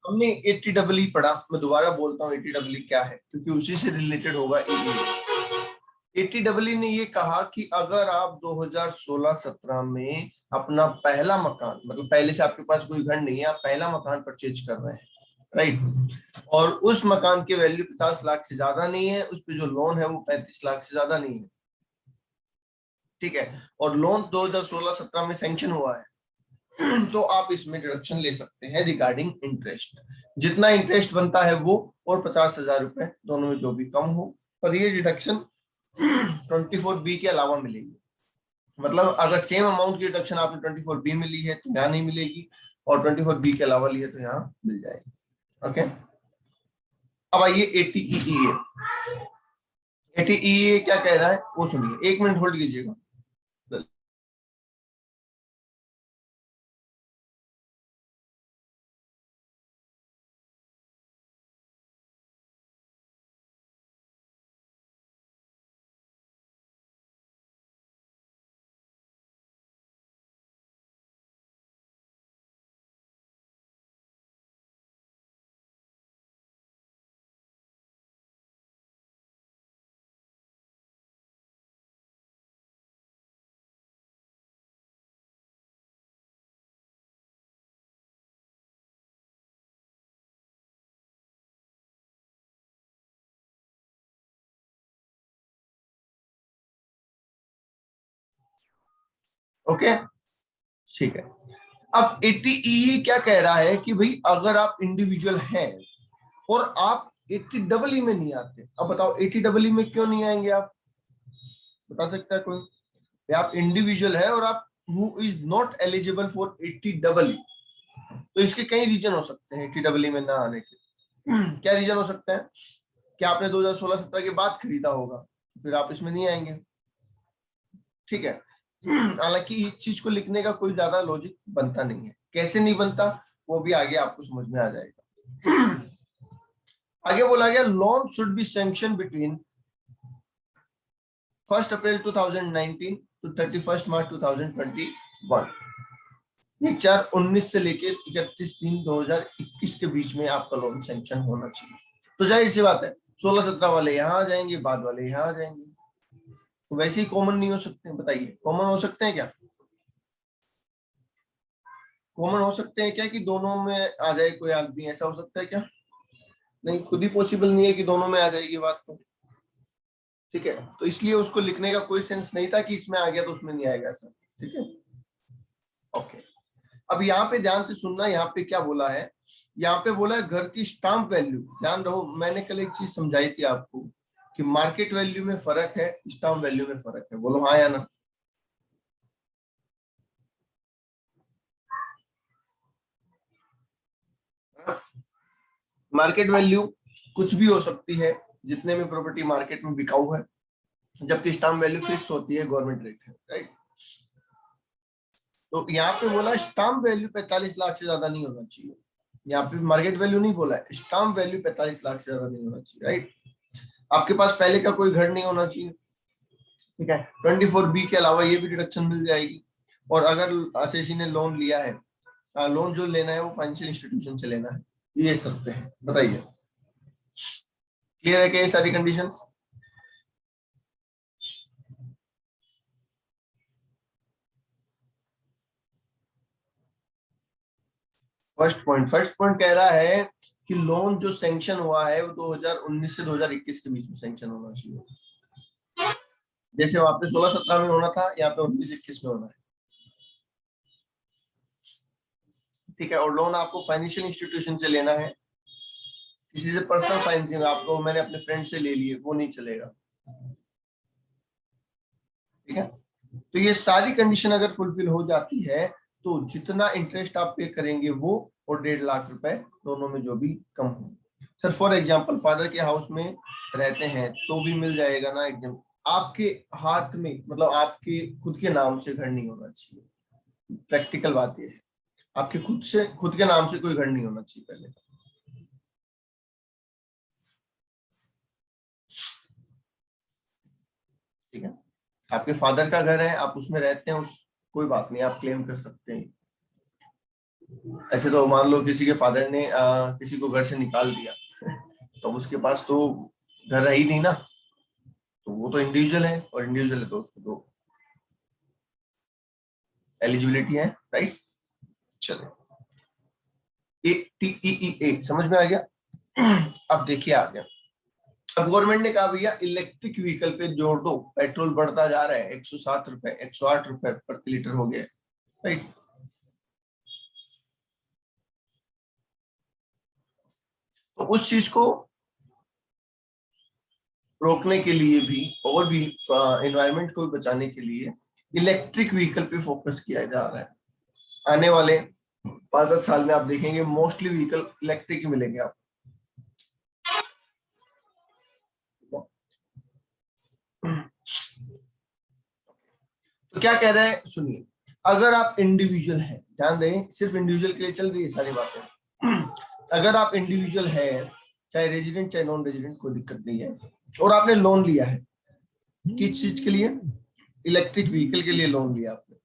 हमने 80 double E पढ़ा, मैं दोबारा बोलता हूँ 80 डबल ई क्या है, क्योंकि उसी से रिलेटेड होगा। 80 डबल ई ने ये कहा कि अगर आप 2016-17 में अपना पहला मकान, मतलब पहले से आपके पास कोई घर नहीं है, आप पहला मकान परचेज कर रहे हैं, राइट, और उस मकान की वैल्यू 50 लाख से ज्यादा नहीं है, उस पर जो लोन है वो 35 लाख से ज्यादा नहीं है, ठीक है, और लोन 2016-17 में सैंक्शन हुआ है, तो आप इसमें डिडक्शन ले सकते हैं रिगार्डिंग इंटरेस्ट। जितना इंटरेस्ट बनता है वो और 50,000 रुपए दोनों में जो भी कम हो, पर ये डिडक्शन 24B के अलावा मिलेगी। मतलब अगर सेम अमाउंट की डिडक्शन आपने 24B में ली है तो यहाँ नहीं मिलेगी, और 24B के अलावा ली है तो यहाँ मिल जाएगी। ओके, अब आइए 80EE। 80EE क्या कह रहा है वो सुनिए, 1 मिनट होल्ड कीजिएगा। ओके, ठीक है। अब 80EE क्या कह रहा है कि भाई अगर आप इंडिविजुअल हैं और आप 80EE में नहीं आते, अब बताओ 80EE में क्यों नहीं आएंगे आप, बता सकता है कोई? आप इंडिविजुअल है और आप who is not eligible for 80EE, तो इसके कई रीजन हो सकते हैं 80EE में ना आने के। क्या रीजन हो सकते हैं? कि आपने 2016-17 के बाद खरीदा होगा, फिर आप इसमें नहीं आएंगे, ठीक है। हालांकि इस चीज को लिखने का कोई ज्यादा लॉजिक बनता नहीं है, कैसे नहीं बनता वो भी आगे आपको समझ में आ जाएगा। आगे बोला गया loan should be sanction between 1 April 2019 to 31 March 2021। ये 4/19 से लेके 31/3/2021 के बीच में आपका लोन सैंक्शन होना चाहिए। तो जाहिर सी बात है 16-17 वाले यहाँ आ जाएंगे, बाद वाले यहाँ आ जाएंगे, तो वैसे ही कॉमन नहीं हो सकते, बताइए कॉमन हो सकते हैं क्या? कॉमन हो सकते हैं क्या कि दोनों में आ जाए कोई आदमी, ऐसा हो सकता है क्या? नहीं, खुद ही पॉसिबल नहीं है कि दोनों में आ जाएगी बात, तो ठीक है, तो इसलिए उसको लिखने का कोई सेंस नहीं था कि इसमें आ गया तो उसमें नहीं आएगा, ऐसा, ठीक है। ओके, अब यहाँ पे ध्यान से सुनना, यहाँ पे क्या बोला है, यहाँ पे बोला है घर की स्टाम्प वैल्यू। ध्यान रहो, मैंने कल एक चीज समझाई थी आपको कि मार्केट वैल्यू में फर्क है, स्टाम्प वैल्यू में फर्क है, बोलो हाँ या ना? मार्केट वैल्यू कुछ भी हो सकती है जितने में प्रॉपर्टी मार्केट में बिकाऊ है, जबकि स्टाम्प वैल्यू फिक्स होती है, गवर्नमेंट रेट है, राइट। तो यहाँ पे बोला स्टाम्प वैल्यू 45 लाख से ज्यादा नहीं होना चाहिए, यहाँ पे मार्केट वैल्यू नहीं बोला है, स्टाम्प वैल्यू 45 लाख से ज्यादा नहीं होना चाहिए, राइट। आपके पास पहले का कोई घर नहीं होना चाहिए, ठीक है। 24B के अलावा ये भी डिडक्शन मिल जाएगी। और अगर आशीष ने लोन लिया है, लोन जो लेना है वो फाइनेंशियल इंस्टीट्यूशन से लेना है, ये सकते हैं, बताइए क्लियर है क्या ये सारी कंडीशंस? फर्स्ट पॉइंट कह रहा है कि लोन जो सैंक्शन हुआ है वो 2019 से 2021 के बीच में सैंक्शन होना चाहिए। जैसे वहां पे 16-17 में होना था, यहाँ पे 19-21 में होना है, ठीक है। और लोन आपको फाइनेंशियल इंस्टीट्यूशन से लेना है, किसी से पर्सनल फाइनेंसिंग आपको मैंने अपने फ्रेंड से ले लिए वो नहीं चलेगा, ठीक है। तो ये सारी कंडीशन अगर फुलफिल हो जाती है तो जितना इंटरेस्ट आप पे करेंगे वो और 1.5 लाख रुपए दोनों में जो भी कम हो। सर फॉर एग्जांपल फादर के हाउस में रहते हैं तो भी मिल जाएगा ना एग्जाम, आपके हाथ में, मतलब आपके खुद के नाम से घर नहीं होना चाहिए, प्रैक्टिकल बात ये है, आपके खुद के नाम से कोई घर नहीं होना चाहिए पहले, ठीक है। आपके फादर का घर है, आप उसमें रहते हैं, उस कोई बात नहीं, आप क्लेम कर सकते हैं। ऐसे तो मान लो किसी के फादर ने किसी को घर से निकाल दिया तो उसके पास तो घर है ही नहीं ना, तो वो तो इंडिविजुअल है, और इंडिविजुअल है तो उसको तो एलिजिबिलिटी है, राइट। चलो, ATEEA समझ में आ गया। अब देखिए आगे, अब गवर्नमेंट ने कहा भैया इलेक्ट्रिक व्हीकल पे जोड़ दो, पेट्रोल बढ़ता जा रहा है, 107 रुपए 108 रुपए प्रति लीटर हो गया, राइट। तो उस चीज को रोकने के लिए भी और भी एनवायरनमेंट को भी बचाने के लिए इलेक्ट्रिक व्हीकल पे फोकस किया जा रहा है। आने वाले 5-7 साल में आप देखेंगे मोस्टली व्हीकल इलेक्ट्रिक मिलेंगे आपको। तो क्या कह रहे हैं सुनिए, अगर आप इंडिविजुअल हैं, ध्यान दें सिर्फ इंडिविजुअल के लिए चल रही है सारी बातें। अगर आप इंडिविजुअल है, चाहे रेजिडेंट चाहे नॉन रेजिडेंट, कोई दिक्कत नहीं है, और आपने लोन लिया है, किस चीज के लिए? इलेक्ट्रिक व्हीकल के लिए लोन लिया आपने।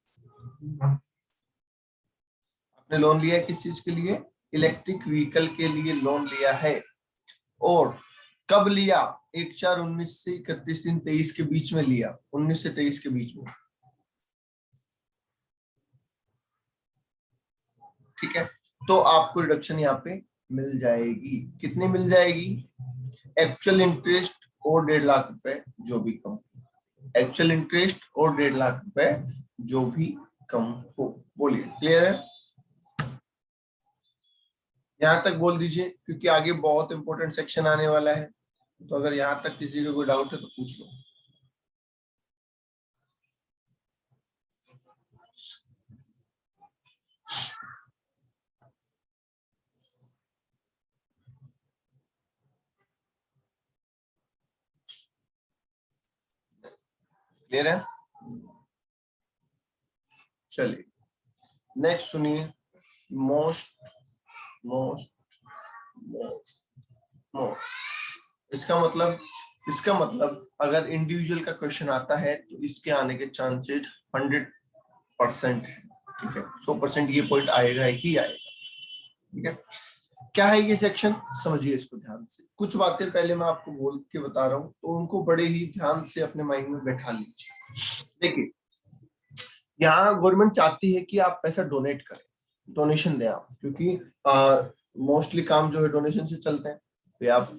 आपने लोन लिया है किस चीज के लिए? इलेक्ट्रिक व्हीकल के लिए लोन लिया है। और कब लिया? 1/4/19 से 31/3/23 के बीच में लिया, 19 से 23 के बीच में, ठीक है। तो आपको रिडक्शन यहाँ पे मिल जाएगी, कितनी मिल जाएगी? एक्चुअल इंटरेस्ट और 1.5 लाख रुपए जो भी कम, एक्चुअल इंटरेस्ट और 1.5 लाख रुपए जो भी कम हो। बोलिए क्लियर है? यहाँ तक बोल दीजिए, क्योंकि आगे बहुत इंपॉर्टेंट सेक्शन आने वाला है, तो अगर यहाँ तक किसी को कोई डाउट है तो पूछ लो। क्लियर है? चलिए नेक्स्ट सुनिए, मोस्ट मोस्ट मोस्ट मोस्ट, इसका मतलब अगर इंडिविजुअल का क्वेश्चन आता है तो इसके आने के चांसेस 100% है, ठीक है। 100% ये पॉइंट आएगा ही आएगा, ठीक है। क्या है ये सेक्शन, समझिए इसको ध्यान से। कुछ बातें पहले मैं आपको बोल के बता रहा हूँ, तो उनको बड़े ही ध्यान से अपने माइंड में बैठा लीजिए। देखिए, यहाँ गवर्नमेंट चाहती है कि आप पैसा डोनेट करें, डोनेशन दें आप, क्योंकि मोस्टली काम जो है डोनेशन से चलते हैं। तो आप,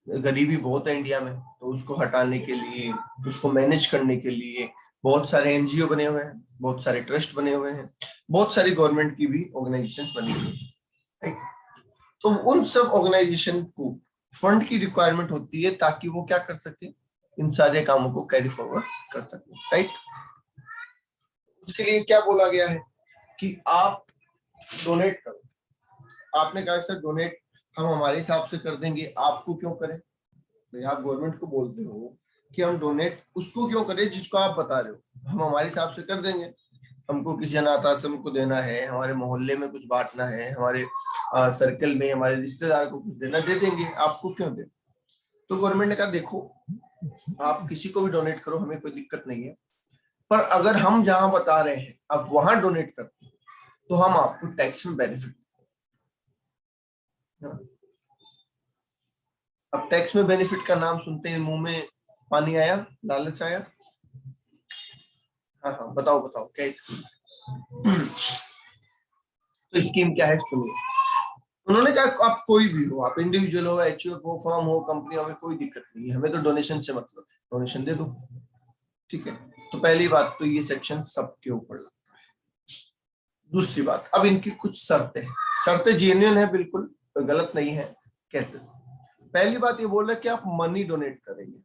गरीबी बहुत है इंडिया में, तो उसको हटाने के लिए, उसको मैनेज करने के लिए बहुत सारे एनजीओ बने हुए हैं, बहुत सारे ट्रस्ट बने हुए हैं, बहुत सारी गवर्नमेंट की भी ऑर्गेनाइजेशन बनी हुई है, राइट। तो उन सब ऑर्गेनाइजेशन को फंड की रिक्वायरमेंट होती है ताकि वो क्या कर सके, इन सारे कामों को कैरी फॉरवर्ड कर सके, राइट। उसके लिए क्या बोला गया है कि आप डोनेट करो। आपने कहा सर डोनेट हम हमारे हिसाब से कर देंगे, आपको क्यों करें? तो आप गवर्नमेंट को बोलते हो कि हम डोनेट उसको क्यों करें जिसको आप बता रहे हो, हम हमारे हिसाब से कर देंगे। हमको किसी अनाथ आश्रम को देना है, हमारे मोहल्ले में कुछ बांटना है, हमारे सर्कल में हमारे रिश्तेदार को कुछ देना, दे देंगे, आपको क्यों दे? तो गवर्नमेंट ने कहा देखो, आप किसी को भी डोनेट करो, हमें कोई दिक्कत नहीं है, पर अगर हम जहां बता रहे हैं आप वहां डोनेट करते हैं तो हम आपको टैक्स में बेनिफिट। अब टैक्स में बेनिफिट का नाम सुनते ही मुंह में पानी आया, लालच आया? हाँ हाँ, बताओ बताओ क्या स्कीम? तो स्कीम क्या है सुनिए। उन्होंने कहा आप कोई भी हो, आप इंडिविजुअल हो, एचयूएफ हो, फर्म हो, कंपनी हो, हमें कोई दिक्कत नहीं है, हमें तो डोनेशन से मतलब है, डोनेशन दे दो, ठीक है। तो पहली बात तो ये सेक्शन सबके ऊपर लगता है। दूसरी बात, अब इनकी कुछ शर्तें हैं, शर्तें जेन्युइन है, बिल्कुल गलत नहीं है। कैसे? पहली बात ये बोल रहा है कि आप मनी डोनेट करेंगे,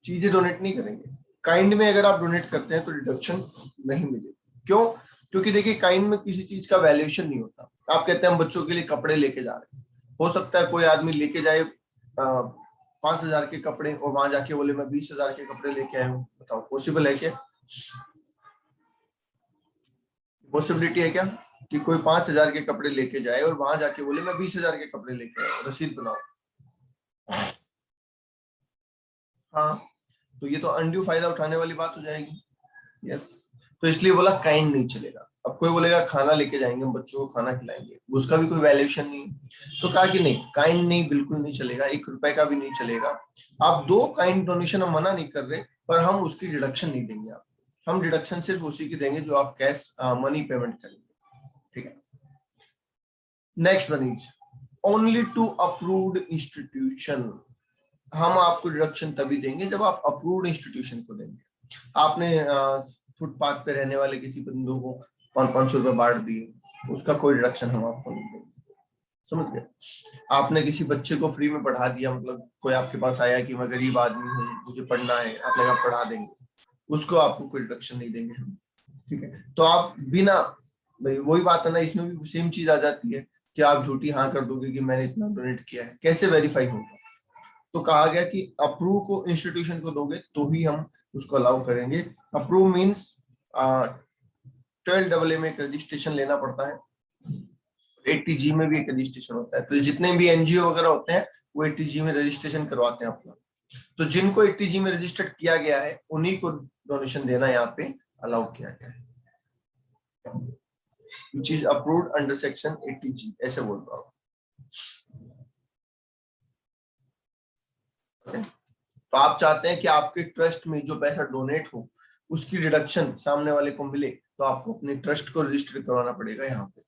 चीजें डोनेट नहीं करेंगे। काइंड में अगर आप डोनेट करते हैं तो डिडक्शन नहीं मिलेगी। क्यों? क्योंकि देखिए काइंड में किसी चीज का वैल्यूएशन नहीं होता। आप कहते हैं हम बच्चों के लिए कपड़े लेके जा रहे हैं, हो सकता है कोई आदमी लेके जाए 5,000 के कपड़े और वहां जाके बोले मैं 20,000 के कपड़े लेके आया हूँ। बताओ पॉसिबल है क्या? पॉसिबिलिटी है क्या कि कोई 5,000 के कपड़े लेके जाए और वहां जाके बोले मैं 20,000 के कपड़े लेके आया हूँ, रसीद बनाओ? हाँ, तो ये तो अनड्यू फायदा उठाने वाली बात हो जाएगी। यस। तो इसलिए बोला काइंड नहीं चलेगा। अब कोई बोलेगा खाना लेके जाएंगे, हम बच्चों को खाना खिलाएंगे, उसका भी कोई वैल्यूएशन नहीं। तो कहा कि नहीं, काइंड नहीं, बिल्कुल नहीं चलेगा, 1 रुपए का भी नहीं चलेगा। आप दो काइंड डोनेशन, हम मना नहीं कर रहे, पर हम उसकी डिडक्शन नहीं देंगे आप। हम डिडक्शन सिर्फ उसी की देंगे जो आप कैश मनी पेमेंट करेंगे। ठीक है। Next one is only to approved institution. हम आपको डिडक्शन तभी देंगे जब आप अप्रूव्ड इंस्टीट्यूशन को देंगे। आपने फुटपाथ पे रहने वाले किसी बंदों को 500 रुपए बांट दिए, उसका कोई डिडक्शन हम आपको नहीं देंगे। समझ गए? आपने किसी बच्चे को फ्री में पढ़ा दिया, मतलब कोई आपके पास आया कि मैं गरीब आदमी हूँ, मुझे पढ़ना है, आपने कहा पढ़ा देंगे, उसको आपको कोई डिडक्शन नहीं देंगे हम। ठीक है। तो आप बिना, भाई वही बात है ना, इसमें भी सेम चीज आ जाती है कि आप झूठी हाँ कर दोगे कि मैंने इतना डोनेट किया है, कैसे वेरीफाई होगा? तो कहा गया कि अप्रूव को इंस्टीट्यूशन को दोगे तो ही हम उसको अलाउ करेंगे। अप्रूव मीन्स 12AA में एक रजिस्ट्रेशन लेना पड़ता है, 80G में भी एक रजिस्ट्रेशन होता है। तो जितने भी एनजीओ वगैरह होते हैं वो 80G में रजिस्ट्रेशन करवाते हैं अपना। तो जिनको 80G में रजिस्टर्ड किया गया है उन्हीं को डोनेशन देना यहाँ पे अलाउ किया गया है, which is approved under section 80G, ऐसे बोल रहा हूँ। तो आप चाहते हैं कि आपके ट्रस्ट में जो पैसा डोनेट हो उसकी डिडक्शन सामने वाले को मिले, तो आपको अपने ट्रस्ट को रजिस्टर करवाना पड़ेगा यहाँ पे।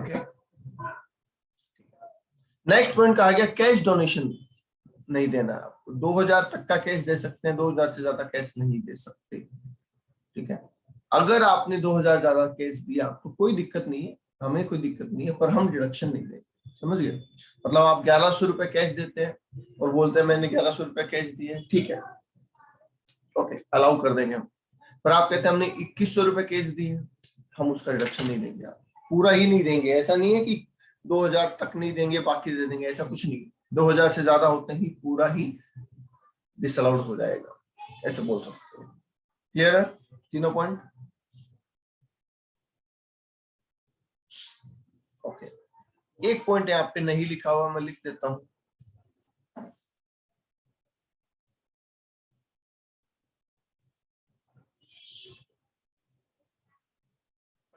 ओके। नेक्स्ट पॉइंट कहा गया कैश डोनेशन नहीं देना है आपको। 2000 तक का कैश दे सकते हैं, 2000 से ज्यादा कैश नहीं दे सकते। ठीक है। अगर आपने 2000 ज्यादा कैश दिया तो कोई दिक्कत नहीं है, हमें कोई दिक्कत नहीं है, पर हम डिडक्शन नहीं देंगे। समझ गए? मतलब आप 1100 रुपए कैश देते हैं और बोलते हैं मैंने 1100 रुपए कैश दिए, ठीक है, ओके, अलाउ कर देंगे हम। पर आप कहते हैं हमने 2100 रुपए कैश दिए, हम उसका डिडक्शन नहीं देंगे, आप पूरा ही नहीं देंगे। ऐसा नहीं है कि 2000 तक नहीं देंगे बाकी दे देंगे, ऐसा कुछ नहीं। 2000 से ज्यादा होते ही पूरा ही डिसअलाउड हो जाएगा, ऐसे बोल सकते हैं। क्लियर है तीनों पॉइंट? ओके। एक पॉइंट यहाँ पे नहीं लिखा हुआ, मैं लिख देता हूं।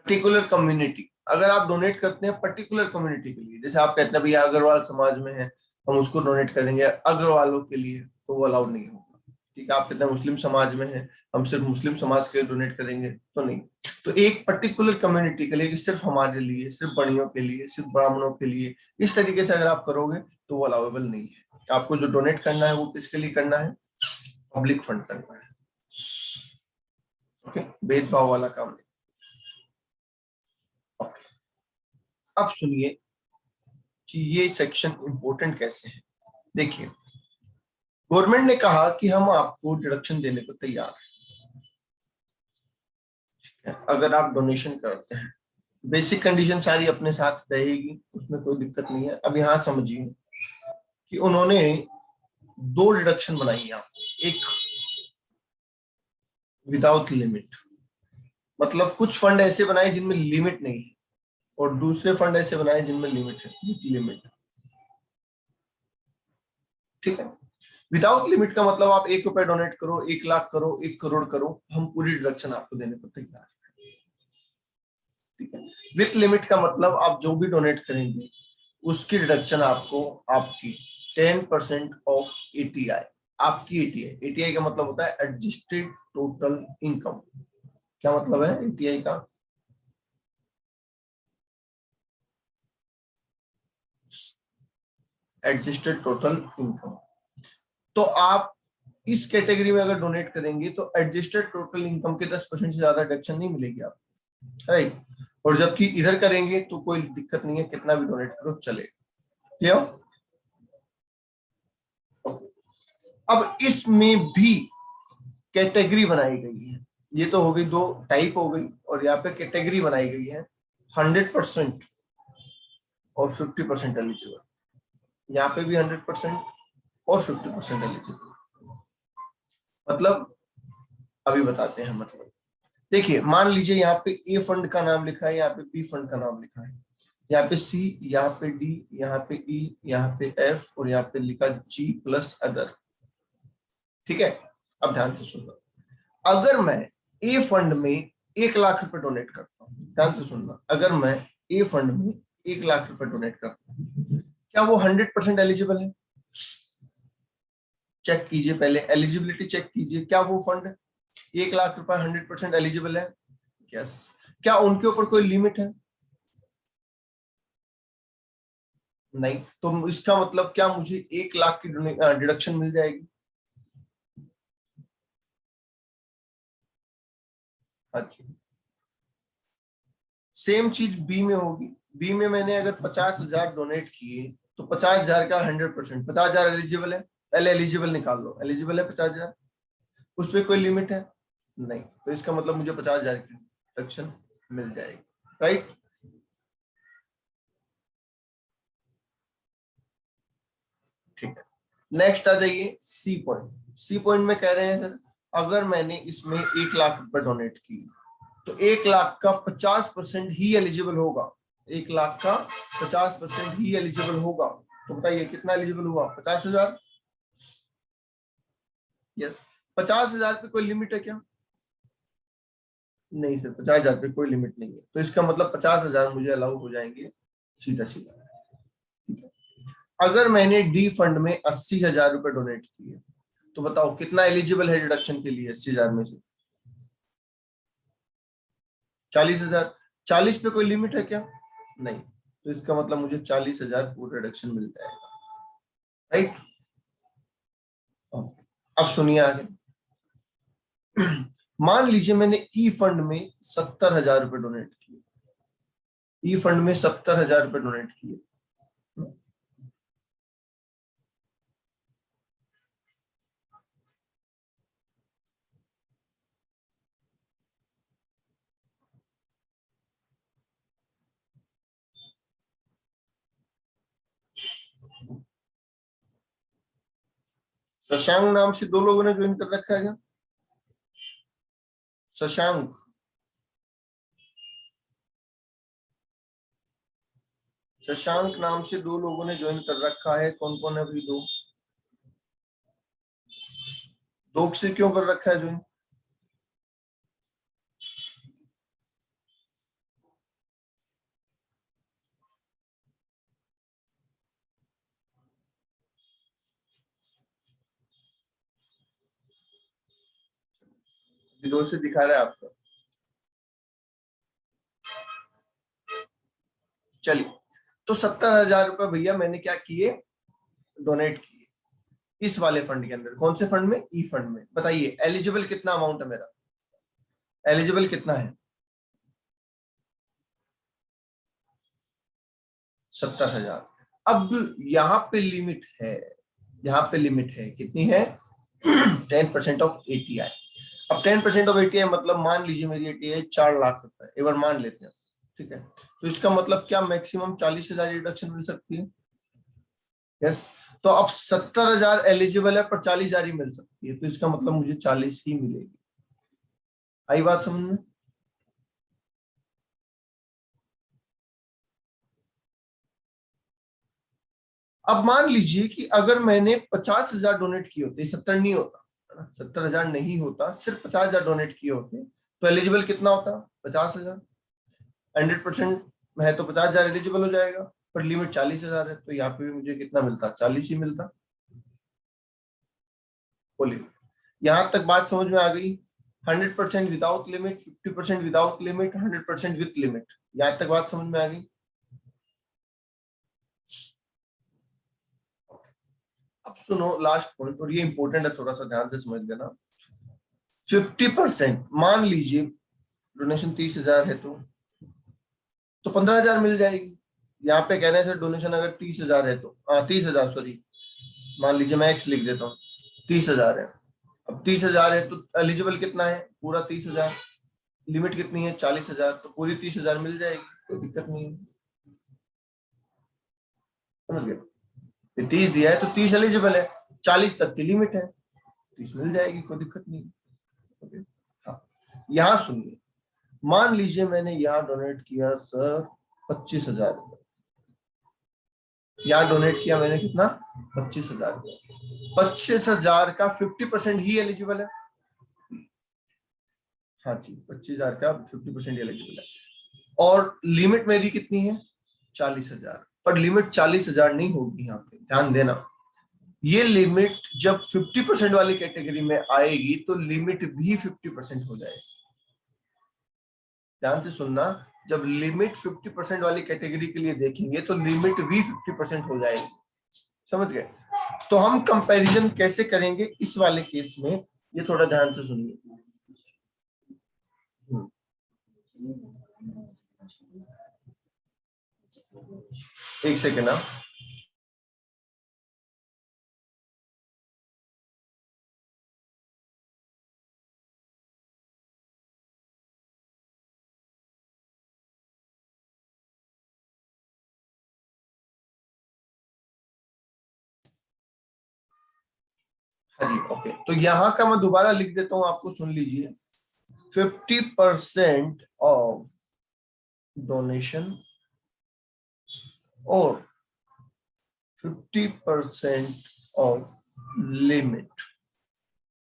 पर्टिकुलर कम्युनिटी, अगर आप डोनेट करते हैं पर्टिकुलर कम्युनिटी के लिए, जैसे आप कहते हैं भैया अग्रवाल समाज में है, हम उसको डोनेट करेंगे अग्रवालों के लिए, तो वो अलाउड नहीं होगा। ठीक है। आप कहते हैं मुस्लिम समाज में है, हम सिर्फ मुस्लिम समाज के लिए डोनेट करेंगे, तो नहीं। तो एक पर्टिकुलर कम्युनिटी के लिए कि सिर्फ हमारे लिए, सिर्फ बड़ियों के लिए, सिर्फ ब्राह्मणों के लिए, इस तरीके से अगर आप करोगे तो वो अलाउेबल नहीं है। आपको जो डोनेट करना है वो किसके लिए करना है? पब्लिक फंड करना है। ओके, भेदभाव वाला काम नहीं। ओके। अब सुनिए कि ये सेक्शन इंपॉर्टेंट कैसे है। देखिए, गवर्नमेंट ने कहा कि हम आपको डिडक्शन देने को तैयार है अगर आप डोनेशन करते हैं। बेसिक कंडीशन सारी अपने साथ रहेगी, उसमें कोई दिक्कत नहीं है। अब यहाँ समझिए कि उन्होंने दो डिडक्शन बनाई है। एक विदाउट लिमिट, मतलब कुछ फंड ऐसे बनाए जिनमें लिमिट नहीं है, और दूसरे फंड ऐसे बनाए जिनमें लिमिट है, विद लिमिट। ठीक है। विदाउट लिमिट का मतलब आप 1 रुपए डोनेट करो, 1 लाख करो, 1 करोड़ करो, हम पूरी डिडक्शन आपको देने को तैयार है। ठीक है। विथ लिमिट का मतलब आप जो भी डोनेट करेंगे उसकी डिडक्शन आपको आपकी 10% ऑफ एटीआई, आपकी एटीआई। एटीआई का मतलब होता है एडजस्टेड टोटल इनकम। क्या मतलब है एटीआई का? Adjusted total income. तो आप इस कैटेगरी में अगर डोनेट करेंगे तो एडजस्टेड टोटल इनकम के 10% से ज्यादा डिडक्शन नहीं मिलेगी आपको, राइट? और जबकि इधर करेंगे तो कोई दिक्कत नहीं है, कितना भी डोनेट करो चलेगा। क्लियर? अब इसमें भी कैटेगरी बनाई गई है। ये तो हो गई, दो टाइप हो गई, और यहाँ पे कैटेगरी बनाई गई है 100% और 50% एलिजिबल। यहाँ पे भी 100% और 50% एलिजिबल। मतलब अभी बताते हैं। मतलब देखिए, मान लीजिए यहाँ पे ए फंड का नाम लिखा है, यहाँ पे बी फंड का नाम लिखा है, यहाँ पे सी, यहाँ पे डी, यहाँ पे ई, यहाँ पे एफ, और यहाँ पे लिखा जी प्लस अदर। ठीक है। अब ध्यान से सुनना, अगर मैं ए फंड में 1 लाख रुपए डोनेट करता हूँ, ध्यान से सुनना, अगर मैं ए फंड में 1 लाख रुपए डोनेट करता हूँ, क्या वो 100% एलिजिबल है? चेक कीजिए, पहले एलिजिबिलिटी चेक कीजिए, क्या वो फंड 1 लाख रुपए 100% एलिजिबल है? यस। क्या उनके ऊपर कोई लिमिट है? नहीं। तो इसका मतलब क्या मुझे 1 लाख की डिडक्शन मिल जाएगी? अच्छा, सेम चीज बी में होगी। बी में मैंने अगर 50,000 डोनेट किए तो 50,000 का 100%, 50,000 एलिजिबल है, पहले एलिजिबल निकाल लो, एलिजिबल है 50,000, उसमें कोई लिमिट है? नहीं। तो इसका मतलब मुझे 50,000 की डिडक्शन मिल जाएगी, राइट? ठीक है, नेक्स्ट आ जाइए सी पॉइंट। सी पॉइंट में कह रहे हैं सर, अगर मैंने इसमें 1 लाख रुपए डोनेट किए तो 1 लाख का 50% ही एलिजिबल होगा, 1 लाख का 50% ही एलिजिबल होगा। तो बताइए कितना एलिजिबल हुआ? 50,000। यस। 50,000 पे कोई लिमिट है क्या? नहीं सर, 50,000 पे कोई लिमिट नहीं है, तो इसका मतलब 50,000 मुझे अलाउ हो जाएंगे सीधा सीधा। ठीक है, अगर मैंने डी फंड में 80,000 रुपए डोनेट किए तो बताओ कितना एलिजिबल है डिडक्शन के लिए 80,000 में से? 40,000। 40 पे कोई लिमिट है क्या? नहीं। तो इसका मतलब मुझे 40,000 पूरा डिडक्शन मिल जाएगा, राइट? अब सुनिए आगे। मान लीजिए मैंने ई फंड में 70,000 रुपए डोनेट किए, ई फंड में 70,000 रुपए डोनेट किए। शशांक नाम से 2 लोगों ने ज्वाइन कर रखा है क्या? शशांक, शशांक नाम से 2 लोगों ने ज्वाइन कर रखा है, कौन कौन है अभी? दो। दो से क्यों कर रखा है ज्वाइन? दो से दिखा रहा है आपको। चलिए, तो 70,000 रुपए भैया मैंने क्या किए? डोनेट किए इस वाले फंड के अंदर। कौन से फंड में? ई फंड में। बताइए एलिजिबल कितना अमाउंट है मेरा? एलिजिबल कितना है? 70,000। अब यहाँ पे लिमिट है, यहाँ पे लिमिट है, कितनी है? 10% ऑफ एटीआई। अब 10% ऑफ एटीआई मतलब मान लीजिए मेरी एटीआई 4 लाख रुपए, एक बार मान लेते हैं, ठीक है? तो इसका मतलब क्या मैक्सिमम 40,000 रिडक्शन मिल सकती है? यस। तो अब 70,000 एलिजिबल है पर 40,000 ही मिल सकती है, तो इसका मतलब मुझे 40 ही मिलेगी। आई बात समझ में? अब मान लीजिए कि अगर मैंने 50,000 डोनेट किए होते, 70 नहीं होता, है ना, 70,000 नहीं होता, सिर्फ 50,000 डोनेट किए होते, तो एलिजिबल कितना होता? 50,000। 100% है तो 50,000 एलिजिबल हो जाएगा, पर लिमिट 40,000 है, तो यहाँ पे भी मुझे कितना मिलता? 40 ही मिलता। बोलिए, यहाँ तक बात समझ में आ गई? 100% without limit, 50% without limit, 100% with limit, यहाँ तक बात समझ में आ गई? अब सुनो लास्ट पॉइंट, और ये इंपॉर्टेंट है, थोड़ा सा ध्यान से समझ लेना। 50%, मान लीजिए डोनेशन 30,000 है तो 15,000 मिल जाएगी। यहाँ पे कह रहे हैं सर डोनेशन अगर 30,000 है तो 30,000, सॉरी, मान लीजिए मैं एक्स लिख देता हूँ, 30,000 है। अब 30,000 है तो एलिजिबल कितना है? पूरा 30,000। लिमिट कितनी है? 40,000, तो पूरी 30,000 मिल जाएगी, कोई दिक्कत नहीं है। समझ गए? 30 दिया है तो 30 एलिजिबल है, 40 तक की लिमिट है, 30 मिल जाएगी, कोई दिक्कत नहीं है। हाँ, यहाँ सुनिए, मान लीजिए मैंने यहाँ डोनेट किया सर 25,000 रुपए, यहाँ डोनेट किया मैंने कितना, 25,000। 25,000 का 50% ही एलिजिबल है। हाँ जी, 25,000 का 50% एलिजिबल है। और लिमिट मेरी कितनी है, 40,000। पर लिमिट 40,000 नहीं होगी, यहाँ पे ध्यान देना। ये लिमिट जब 50% वाली कैटेगरी में आएगी तो लिमिट भी 50% हो जाएगी। ध्यान से सुनना, जब लिमिट 50% वाली कैटेगरी के लिए देखेंगे तो लिमिट भी 50% हो जाएगी। समझ गए? तो हम कंपैरिजन कैसे करेंगे इस वाले केस में, ये थोड़ा ध्यान से सुनिए। एक सेकेंड आप। हाँ जी, ओके। तो यहाँ का मैं दोबारा लिख देता हूं, आपको सुन लीजिए। 50% ऑफ डोनेशन और 50% of limit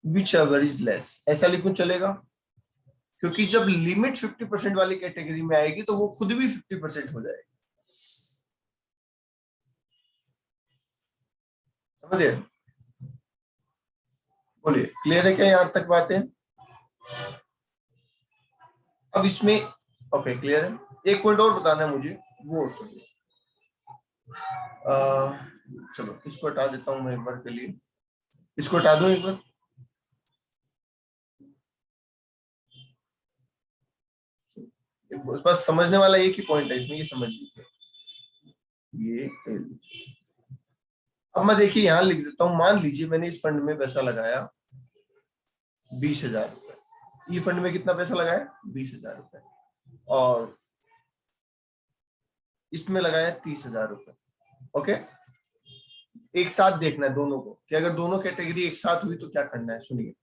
which ever is less, ऐसा लिखूं चलेगा? क्योंकि जब लिमिट 50% वाली कैटेगरी में आएगी तो वो खुद भी 50% हो जाएगी। समझे? बोलिए, क्लियर है क्या यहां तक बातें? अब इसमें ओके, क्लियर है। एक पॉइंट और बताना है मुझे, वो सुनिए। चलो इसको हटा देता हूं मैं एक बार के लिए, इसको हटा दूं एक बार। बस समझने वाला एक ही पॉइंट है इसमें, ये समझ लीजिए। ये अब मैं देखिए यहां लिख देता हूं। मान लीजिए मैंने इस फंड में पैसा लगाया 20,000 रुपए। ये फंड में कितना पैसा लगाया, 20,000 रुपए। और इसमें लगाया 30,000 रुपए। ओके, एक साथ देखना है दोनों को कि अगर दोनों कैटेगरी एक साथ हुई तो क्या करना है। सुनिए,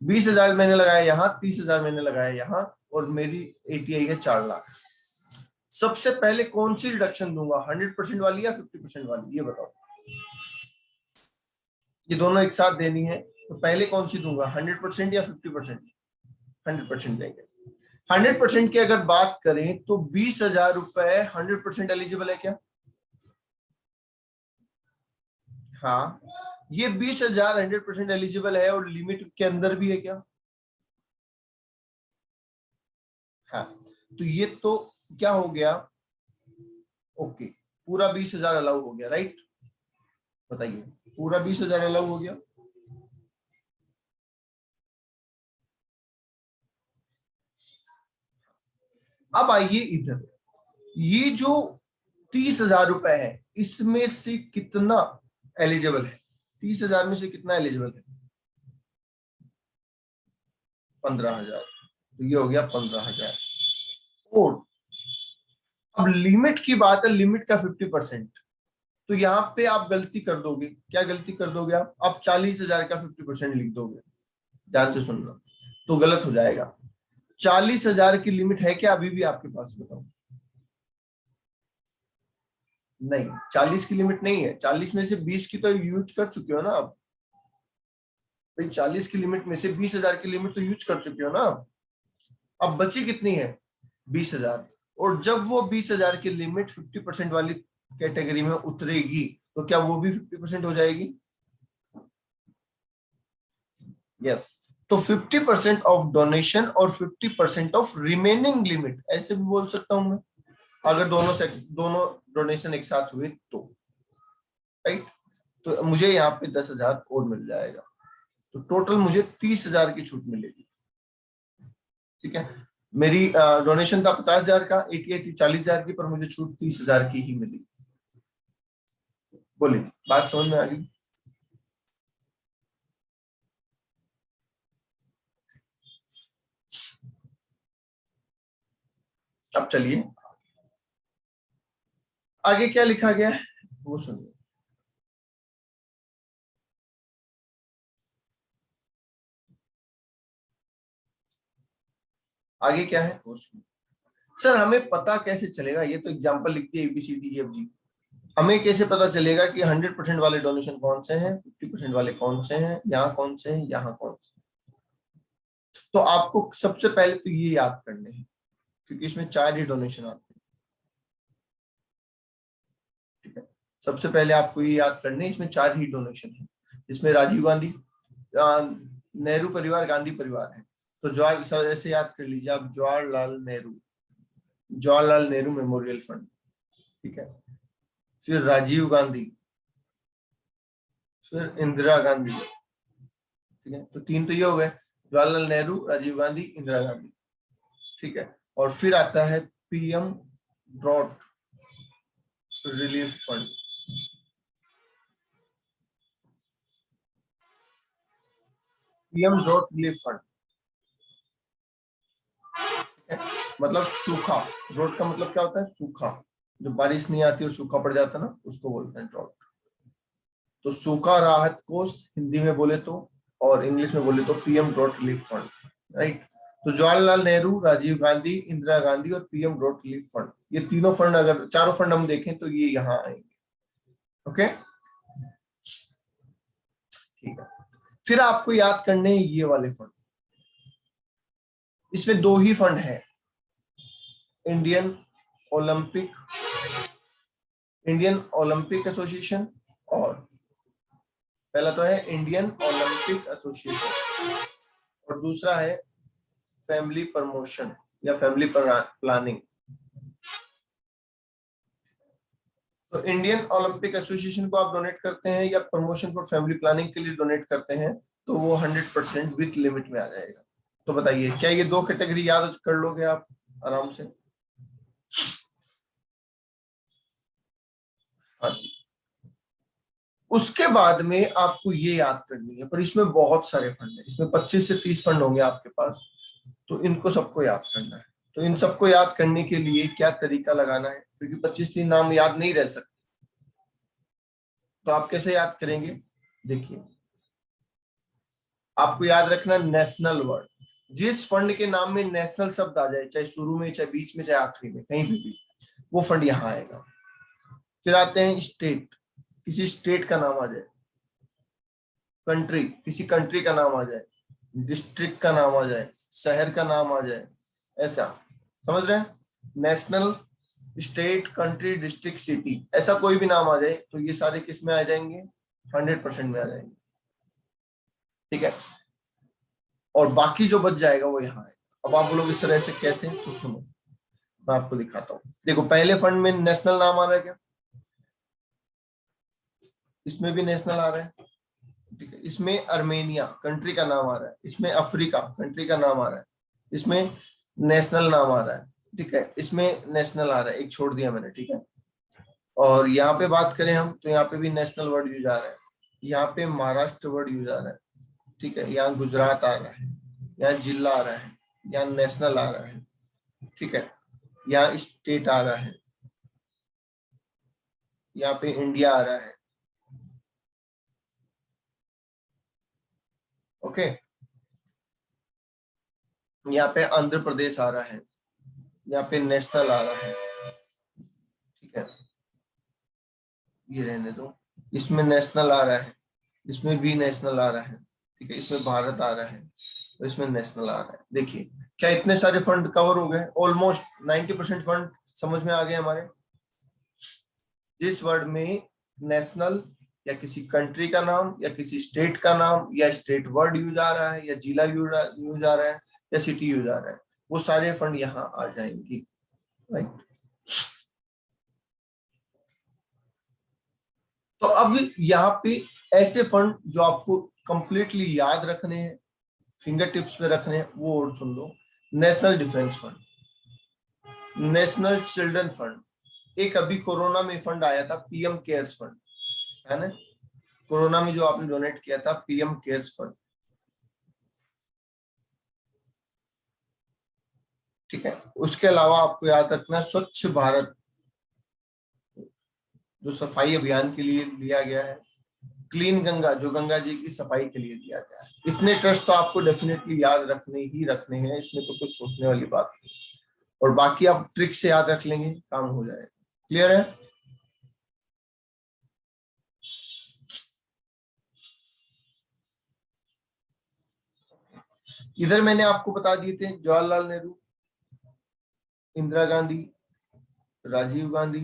20,000 मैंने लगाया यहाँ, 30,000 मैंने लगाया यहाँ, और मेरी एटीआई है 4 लाख। सबसे पहले कौन सी रिडक्शन दूंगा, 100% वाली या 50% वाली, ये बताओ। ये दोनों एक साथ देनी है तो पहले कौन सी दूंगा, 100% या 50%? 100% देंगे। 100% की अगर बात करें तो 20,000 रुपए 100% एलिजिबल है क्या? हाँ, ये 20,000 100% एलिजिबल है और लिमिट के अंदर भी है क्या? हाँ, तो ये तो क्या हो गया, ओके, पूरा 20,000 अलाउ हो गया, राइट? बताइए, पूरा 20,000 अलाउ हो गया। अब आइए इधर, ये जो 30,000 रुपए है इसमें से कितना एलिजिबल है? 30,000 में से कितना एलिजिबल है? 15,000। तो ये हो गया 15,000। और अब लिमिट की बात है, लिमिट का 50%। तो यहाँ पे आप गलती कर दोगे, क्या गलती कर दोगे आप 40,000 का 50% लिख दोगे। ध्यान से सुनना, तो गलत हो जाएगा। 40,000 की लिमिट है क्या अभी भी आपके पास, बताओ? नहीं, 40 की लिमिट नहीं है। 40 में से 20 की तो यूज कर चुके हो ना आप। भाई 40 की लिमिट में से 20,000 की लिमिट तो यूज कर चुके हो ना। अब बची कितनी है, 20,000। और जब वो 20,000 की लिमिट 50% वाली कैटेगरी में उतरेगी तो क्या वो भी 50% हो जाएगी? यस। तो 50% ऑफ डोनेशन और 50% ऑफ रिमेनिंग लिमिट, ऐसे भी बोल सकता हूं मैं, अगर दोनों डोनेशन एक साथ हुए तो, राइट? तो मुझे यहाँ पे 10,000 और मिल जाएगा, तो टोटल मुझे 30,000 की छूट मिलेगी। ठीक है, मेरी डोनेशन था 50,000 का, एटीआई थी 40,000 की, पर मुझे छूट 30,000 की ही मिली। बोलिए, बात समझ में आ गई? अब चलिए आगे क्या लिखा गया है वो सुनिए। आगे क्या है वो सुनिए। सर हमें पता कैसे चलेगा, ये तो एग्जांपल लिख दिया ABCDEFG। हमें कैसे पता चलेगा कि 100% वाले डोनेशन कौन से हैं, 50% वाले कौन से हैं, यहाँ कौन से हैं, यहाँ कौन से हैं? तो आपको सबसे पहले तो ये याद करने हैं, क्योंकि इसमें 4 ही डोनेशन आते हैं। ठीक है, सबसे पहले आपको ये याद करने हैं, इसमें 4 ही डोनेशन है। इसमें राजीव गांधी, नेहरू परिवार, गांधी परिवार है। तो जवाहर, ऐसे याद कर लीजिए आप, जवाहरलाल नेहरू मेमोरियल फंड। ठीक है, फिर राजीव गांधी, फिर इंदिरा गांधी। ठीक है, तो 3 तो ये हो गए, जवाहरलाल नेहरू, राजीव गांधी, इंदिरा गांधी। ठीक है, और फिर आता है PM drought relief fund. PM drought relief fund, मतलब सूखा। ड्रॉट का मतलब क्या होता है? सूखा। जब बारिश नहीं आती और सूखा पड़ जाता है ना, उसको बोलते हैं ड्रॉट। तो सूखा राहत कोष हिंदी में बोले तो, और इंग्लिश में बोले तो PM drought relief fund. Right. तो जवाहरलाल नेहरू, राजीव गांधी, इंदिरा गांधी और पीएम ड्रॉट रिलीफ फंड, ये तीनों फंड, अगर चारों फंड हम देखें तो ये यहाँ आएंगे। ओके, ठीक है। फिर आपको याद करने हैं ये वाले फंड। इसमें 2 ही फंड है, Indian Olympic Indian Olympic association, और पहला तो है इंडियन ओलंपिक एसोसिएशन, और दूसरा है फैमिली प्रमोशन या फैमिली प्लानिंग। तो इंडियन ओलंपिक एसोसिएशन को आप डोनेट करते हैं या प्रमोशन फॉर फैमिली प्लानिंग के लिए डोनेट करते हैं, तो वो 100% विथ लिमिट में आ जाएगा। तो बताइए, क्या ये 2 कैटेगरी याद कर लोगे आप आराम से? हाँ जी। उसके बाद में आपको ये याद करनी है, पर इसमें बहुत सारे फंड है, इसमें 25 से 30 फंड होंगे आपके पास, तो इनको सबको याद करना है। तो इन सबको याद करने के लिए क्या तरीका लगाना है, क्योंकि 25-30 नाम याद नहीं रह सकते, तो आप कैसे याद करेंगे? देखिए, आपको याद रखना नेशनल वर्ड। जिस फंड के नाम में नेशनल शब्द आ जाए, चाहे शुरू में, चाहे बीच में, चाहे आखिरी में, कहीं भी, वो फंड यहाँ आएगा। फिर आते हैं स्टेट, किसी स्टेट का नाम आ जाए, कंट्री, किसी कंट्री का नाम आ जाए, डिस्ट्रिक्ट का नाम आ जाए, शहर का नाम आ जाए, ऐसा, समझ रहे हैं? National, state, country, district, city, ऐसा कोई भी नाम आ जाए तो ये सारे किस में आ जाएंगे? 100% में आ जाएंगे। ठीक है, और बाकी जो बच जाएगा वो यहाँ है। अब आप बोलोगे इस तरह से कैसे, तो सुनो मैं आपको दिखाता हूँ। देखो, पहले फंड में नेशनल नाम आ रहा है क्या? इसमें भी नेशनल आ रहा है। ठीक है, इसमें अर्मेनिया कंट्री का नाम आ रहा है, इसमें अफ्रीका कंट्री का नाम आ रहा है, इसमें नेशनल नाम आ रहा है। ठीक है, इसमें नेशनल आ रहा है, एक छोड़ दिया मैंने। ठीक है, और यहाँ पे बात करें हम, तो यहाँ पे भी नेशनल वर्ड यूज आ रहा है, यहाँ पे महाराष्ट्र वर्ड यूज आ रहा है। ठीक है, यहाँ गुजरात आ रहा है, यहाँ जिला आ रहा है, यहाँ नेशनल आ रहा है। ठीक है, यहाँ स्टेट आ रहा है, यहाँ पे इंडिया आ रहा है। ओके, यहाँ पे आंध्र प्रदेश आ रहा है, यहाँ पे नेशनल आ रहा है। ठीक है, ये रहने दो, इसमें नेशनल आ रहा है, इसमें भी नेशनल आ रहा है। ठीक है, इसमें भारत आ रहा है, तो इसमें नेशनल आ रहा है। देखिए, क्या इतने सारे फंड कवर हो गए? ऑलमोस्ट 90% फंड समझ में आ गए हमारे। जिस वर्ड में नेशनल या किसी कंट्री का नाम या किसी स्टेट का नाम या स्टेट वर्ड यूज आ रहा है या जिला यूज आ रहा है या सिटी यूज आ रहा है, वो सारे फंड यहाँ आ जाएंगे। राइट। तो अब यहाँ पे ऐसे फंड जो आपको कंप्लीटली याद रखने हैं, फिंगर टिप्स पे रखने हैं, वो और सुन लो। National defence fund, national children fund, एक अभी कोरोना में फंड आया था पीएम केयर्स फंड, है ना? कोरोना में जो आपने डोनेट किया था, पीएम केयर्स फंड। ठीक है, उसके अलावा आपको याद रखना स्वच्छ भारत, जो सफाई अभियान के लिए लिया गया है, क्लीन गंगा, जो गंगा जी की सफाई के लिए दिया गया है। इतने ट्रस्ट तो आपको डेफिनेटली याद रखने ही रखने हैं, इसमें तो कुछ सोचने वाली बात नहीं, और बाकी आप ट्रिक से याद रख लेंगे, काम हो जाएगा। क्लियर है? इधर मैंने आपको बता दिए थे जवाहरलाल नेहरू, इंदिरा गांधी, राजीव गांधी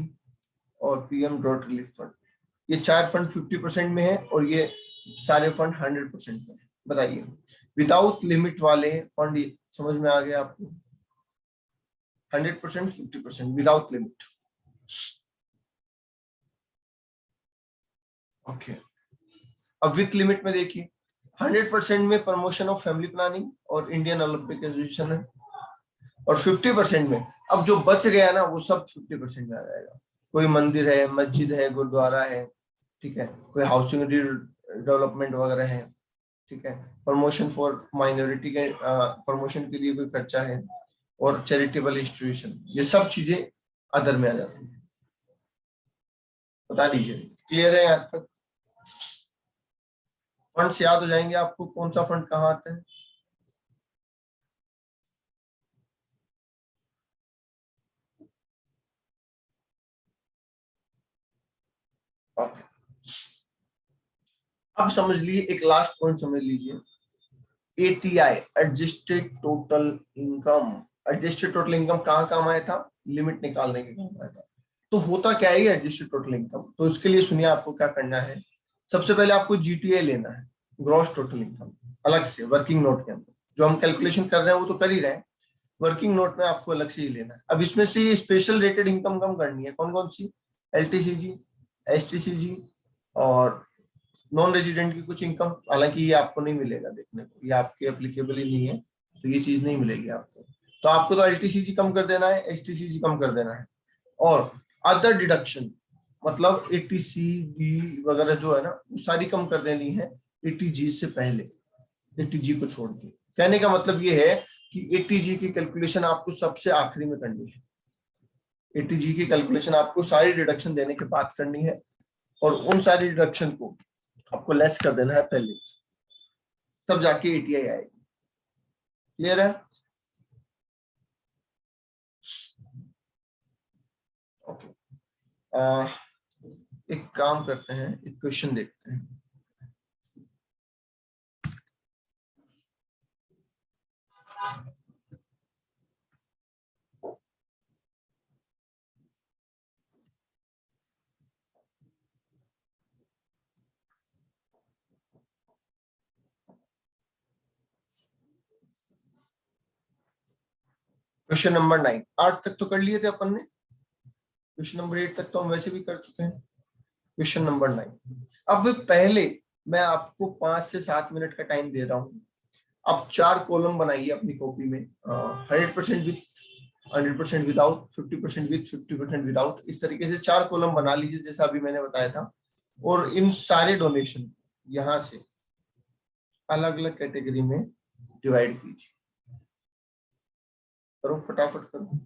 और पीएम ड्रॉट रिलीफ फंड। ये 4 फंड 50% में है और ये सारे फंड 100% में है। बताइए विदाउट लिमिट वाले फंड समझ में आ गया आपको? 100%, 50%, विदाउट लिमिट। ओके, अब विथ लिमिट में देखिए 100% में प्रमोशन ऑफ फैमिली प्लानिंग और इंडियन ओलंपिक एसोसिएशन है, और 50% में अब जो बच गया ना वो सब 50% में आ जाएगा। कोई मंदिर है, मस्जिद है, गुरुद्वारा है, ठीक है, कोई हाउसिंग डेवलपमेंट वगैरह है, ठीक है, प्रमोशन फॉर माइनॉरिटी के प्रमोशन के लिए कोई खर्चा है, और चैरिटेबल इंस्टीट्यूशन, ये सब चीजें अदर में आ जाती है। बता दीजिए, क्लियर है यहाँ तक? फंड्स याद हो जाएंगे आपको कौन सा फंड कहाँ आता है? ओके, अब समझ लीजिए एक लास्ट पॉइंट समझ लीजिए, ATI adjusted total income. Adjusted total income कहाँ काम आया था? लिमिट निकालने के काम आया था। तो होता क्या है एडजस्टेड टोटल इनकम? तो इसके लिए सुनिए आपको क्या करना है। सबसे पहले आपको जीटीए लेना है, ग्रॉस टोटल इनकम, अलग से वर्किंग नोट के अंदर। जो हम कैलकुलेशन कर रहे हैं वो तो कर ही रहे हैं, वर्किंग नोट में आपको अलग से ही लेना है। अब इसमें से ये स्पेशल रेटेड इनकम कम करनी है, कौन कौन सी? एलटीसीजी, एसटीसीजी और नॉन रेजिडेंट की कुछ इनकम। हालांकि ये आपको नहीं मिलेगा देखने को, ये आपके एप्लीकेबल ही नहीं है, तो ये चीज नहीं मिलेगी आपको। तो आपको तो एलटीसीजी कम कर देना है, एसटीसीजी कम कर देना है, और अदर डिडक्शन मतलब एटीसी बी वगैरह जो है ना वो सारी कम कर देनी है एटीजी से पहले, एटीजी को छोड़ के। कहने का मतलब ये है कि एटीजी की कैलकुलेशन आपको सबसे आखिरी में करनी है। एटीजी की कैलकुलेशन आपको सारी डिडक्शन देने के बाद करनी है, और उन सारी डिडक्शन को आपको लेस कर देना है पहले, तब जाके एटीआई आएगी। क्लियर है? ओके, एक काम करते हैं, एक क्वेश्चन देखते हैं। क्वेश्चन नंबर 9, 8 तक तो कर लिए थे अपन ने, क्वेश्चन नंबर 8 तक तो हम वैसे भी कर चुके हैं। क्वेश्चन नंबर 9, अब पहले मैं आपको 5 से 7 मिनट का टाइम दे रहा हूँ। अब 4 कॉलम बनाइए अपनी कॉपी में, 100% विथ, 100% विदाउट, 50% विथ, 50% विदाउट, इस तरीके से 4 कॉलम बना लीजिए जैसा अभी मैंने बताया था। और इन सारे डोनेशन यहाँ से अलग अलग कैटेगरी में डिवाइड कीजिए। करो फटाफट करो।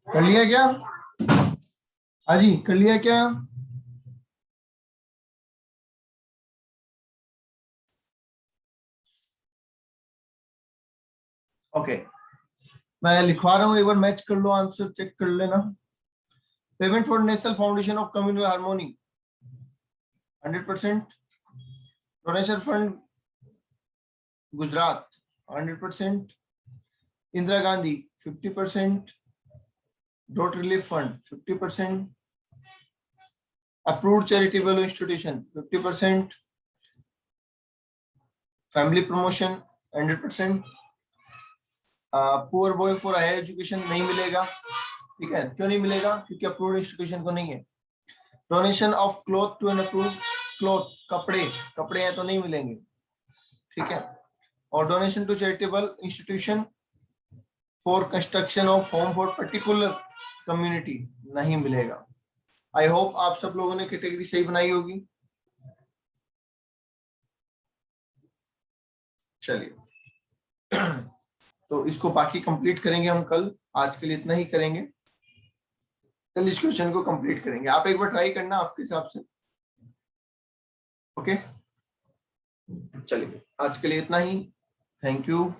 कर लिया क्या? हाँ जी, कर लिया क्या? ओके, मैं लिखवा रहा हूँ, एक बार मैच कर लो, आंसर चेक कर लेना। Payment for national foundation of communal harmony 100%। Donation fund Gujarat 100%। Indira Gandhi 50%। डॉट relief fund 50%। Approved charitable institution 50%। Family promotion 100%। Poor boy for higher education नहीं मिलेगा, ठीक है। क्यों नहीं मिलेगा? क्योंकि अप्रूव्ड इंस्टीट्यूशन को नहीं है। Donation of cloth to an approved, cloth कपड़े हैं तो नहीं मिलेंगे, ठीक है। और donation to charitable institution for construction of home for particular community नहीं मिलेगा। आई होप आप सब लोगों ने कैटेगरी सही बनाई होगी। चलिए तो इसको बाकी कंप्लीट करेंगे हम कल, आज के लिए इतना ही करेंगे। कल इस क्वेश्चन को कंप्लीट करेंगे, आप एक बार ट्राई करना आपके हिसाब से। ओके, चलिए आज के लिए इतना ही। Thank you.